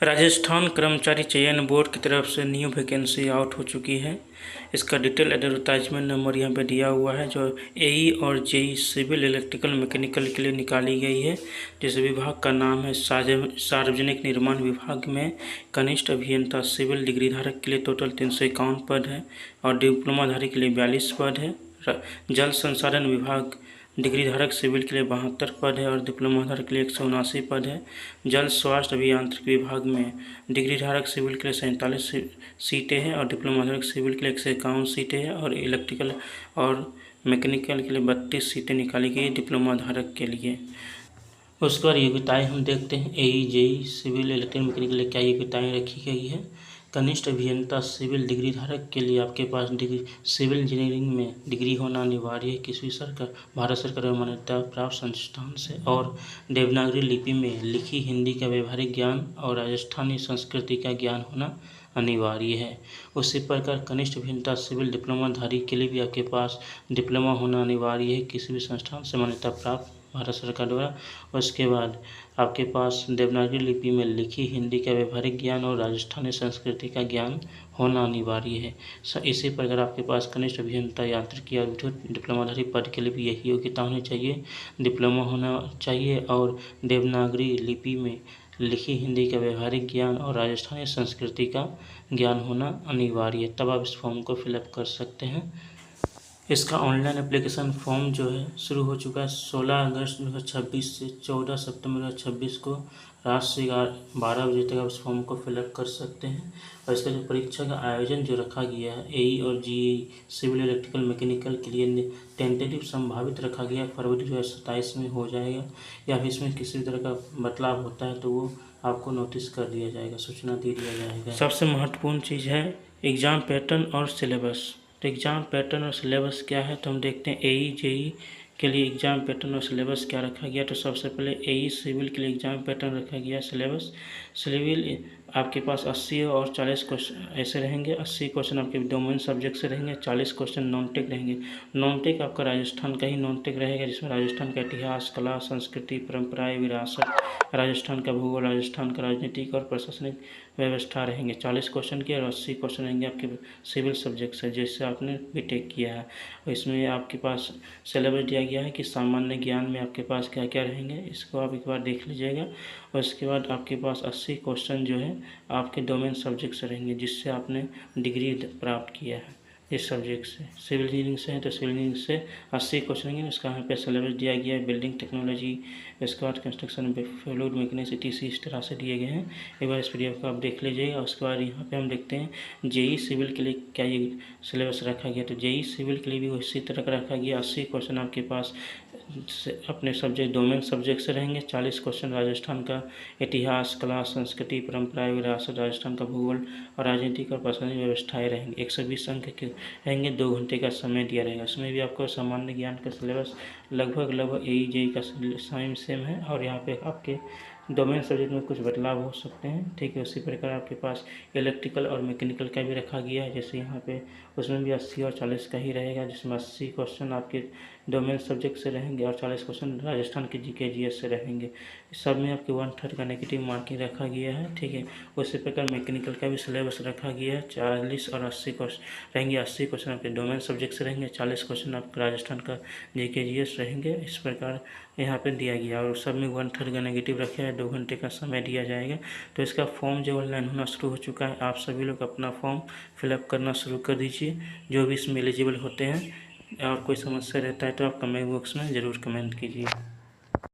राजस्थान कर्मचारी चयन बोर्ड की तरफ से न्यू वैकेंसी आउट हो चुकी है। इसका डिटेल एडवर्टाइजमेंट नंबर यहाँ पे दिया हुआ है, जो एई और जेई सिविल इलेक्ट्रिकल मैकेनिकल के लिए निकाली गई है। जिस विभाग का नाम है सार्वजनिक निर्माण विभाग में कनिष्ठ अभियंता सिविल डिग्री धारक के लिए टोटल 351 पद है और डिप्लोमाधारी के लिए 42 पद है। जल संसाधन विभाग डिग्री धारक सिविल के लिए 72 पद है और डिप्लोमाधारक के लिए 179 पद है। जल स्वास्थ्य अभियांत्रिकी विभाग में डिग्री धारक सिविल के लिए 47 सीटें हैं और डिप्लोमाधारक सिविल के लिए 151 सीटें हैं और इलेक्ट्रिकल और मैकेनिकल के लिए 32 सीटें निकाली गई डिप्लोमाधारक के लिए। उसके बाद योग्यताएँ हम देखते हैं। एई जेई सिविल इलेक्ट्रिकल मैकेनिकल के लिए क्या योग्यताएँ रखी गई है। कनिष्ठ अभियंता सिविल डिग्री धारक के लिए आपके पास डिग्री सिविल इंजीनियरिंग में डिग्री होना अनिवार्य है किसी सरकार भारत सरकार द्वारा मान्यता प्राप्त संस्थान से, और देवनागरी लिपि में लिखी हिंदी का व्यवहारिक ज्ञान और राजस्थानी संस्कृति का ज्ञान होना अनिवार्य है। उसी प्रकार कनिष्ठ अभियंता सिविल डिप्लोमाधारी के लिए भी आपके पास डिप्लोमा होना अनिवार्य है किसी भी संस्थान से मान्यता प्राप्त भारत सरकार द्वारा। उसके बाद आपके पास देवनागरी लिपि में लिखी हिंदी का व्यवहारिक ज्ञान और राजस्थानी संस्कृति का ज्ञान होना अनिवार्य है। इसी प्रकार आपके पास कनिष्ठ अभियंता यांत्रिकी और विद्युत डिप्लोमाधारी पद के लिए भी यही योग्यता होनी चाहिए, डिप्लोमा होना चाहिए और देवनागरी लिपि में लिखी हिंदी का व्यवहारिक ज्ञान और राजस्थानी संस्कृति का ज्ञान होना अनिवार्य है। तब आप इस फॉर्म को फिलअप कर सकते हैं। इसका ऑनलाइन एप्लीकेशन फॉर्म जो है शुरू हो चुका है 16 अगस्त 2026 से 14 सितंबर 2026 को रात से 12 बजे तक आप इस फॉर्म को फिलअप कर सकते हैं। और इसका जो परीक्षा का आयोजन जो रखा गया है एई और जीई सिविल इलेक्ट्रिकल मैकेनिकल के लिए टेंटेटिव संभावित रखा गया है फरवरी 2027 में हो जाएगा, या फिर इसमें किसी तरह का बदलाव होता है तो वो आपको नोटिस कर दिया जाएगा, सूचना दे दिया जाएगा। सबसे महत्वपूर्ण चीज़ है एग्ज़ाम पैटर्न और सिलेबस। तो एग्ज़ाम पैटर्न और सिलेबस क्या है तो हम देखते हैं एई जेई के लिए एग्ज़ाम पैटर्न और सिलेबस क्या रखा गया। तो सबसे पहले एई सिविल के लिए एग्ज़ाम पैटर्न रखा गया सिलेबस। सिविल आपके पास 80 और 40 क्वेश्चन ऐसे रहेंगे। 80 क्वेश्चन आपके डोमेन सब्जेक्ट से रहेंगे, 40 क्वेश्चन नॉन टेक रहेंगे। नॉन टेक आपका राजस्थान का ही नॉन टेक रहेगा, जिसमें राजस्थान का इतिहास, कला, संस्कृति, परंपराएं, विरासत, राजस्थान का भूगोल, राजस्थान का राजनीतिक और प्रशासनिक व्यवस्था रहेंगे 40 क्वेश्चन के, और 80 क्वेश्चन रहेंगे आपके सिविल सब्जेक्ट से जिससे आपने बीटेक किया है। और इसमें आपके पास सिलेबस दिया गया है कि सामान्य ज्ञान में आपके पास क्या क्या रहेंगे, इसको आप एक बार देख लीजिएगा। और इसके बाद आपके पास 80 क्वेश्चन जो है आपके डोमेन सब्जेक्ट से रहेंगे जिससे आपने डिग्री प्राप्त किया है इस सब्जेक्ट से। सिविल इंजीनियरिंग से है तो सिविल इंजीनियरिंग से 80 क्वेश्चन रहेंगे। इसका यहाँ पे सिलेबस दिया गया है, बिल्डिंग टेक्नोलॉजी, इसके बाद कंस्ट्रक्शन, फ्लूइड मैकेनिक्स, ETC इस तरह से दिए गए हैं। एक बार इस पीडीएफ को आप देख लीजिएगा। उसके बाद यहाँ पे हम देखते हैं जेई सिविल के लिए क्या ये सिलेबस रखा गया। तो जेई सिविल के लिए भी उसी तरह का रखा गया। 80 क्वेश्चन आपके पास अपने सब्जेक्ट डोमेन सब्जेक्ट से रहेंगे। 40 क्वेश्चन राजस्थान का इतिहास, कला, संस्कृति, परंपराएं, विरासत, राजस्थान का भूगोल और राजनीतिक और प्रशासनिक व्यवस्थाएं रहेंगे। 120 अंक के रहेंगे। 2 घंटे का समय दिया रहेगा। उसमें भी आपको सामान्य ज्ञान का सिलेबस लगभग एई जेई का सेम है, और यहाँ पे आपके डोमेन सब्जेक्ट में कुछ बदलाव हो सकते हैं, ठीक है। उसी प्रकार आपके पास इलेक्ट्रिकल और मैकेनिकल का भी रखा गया है, जैसे यहाँ पे उसमें भी 80 और 40 का ही रहेगा, जिसमें 80 क्वेश्चन आपके डोमेन सब्जेक्ट से रहेंगे और 40 क्वेश्चन राजस्थान के जीके जीएस से रहेंगे। सब में आपके 1/3 का नेगेटिव मार्किंग रखा गया है, ठीक है। उसी प्रकार मैकेनिकल का भी सिलेबस रखा गया है। 40 और 80 क्वेश्चन रहेंगे। 80 क्वेश्चन आपके डोमेन सब्जेक्ट से रहेंगे, 40 क्वेश्चन आपके राजस्थान का जीके जीएस रहेंगे। इस प्रकार यहाँ पे दिया गया, और सब में 1/3 का नेगेटिव रखा है। 2 घंटे का समय दिया जाएगा। तो इसका फॉर्म जो ऑनलाइन होना शुरू हो चुका है। आप सभी लोग अपना फॉर्म फिलअप करना शुरू कर दीजिए जो भी इसमें एलिजिबल होते हैं। और कोई समस्या रहता है तो आप कमेंट बॉक्स में ज़रूर कमेंट कीजिए।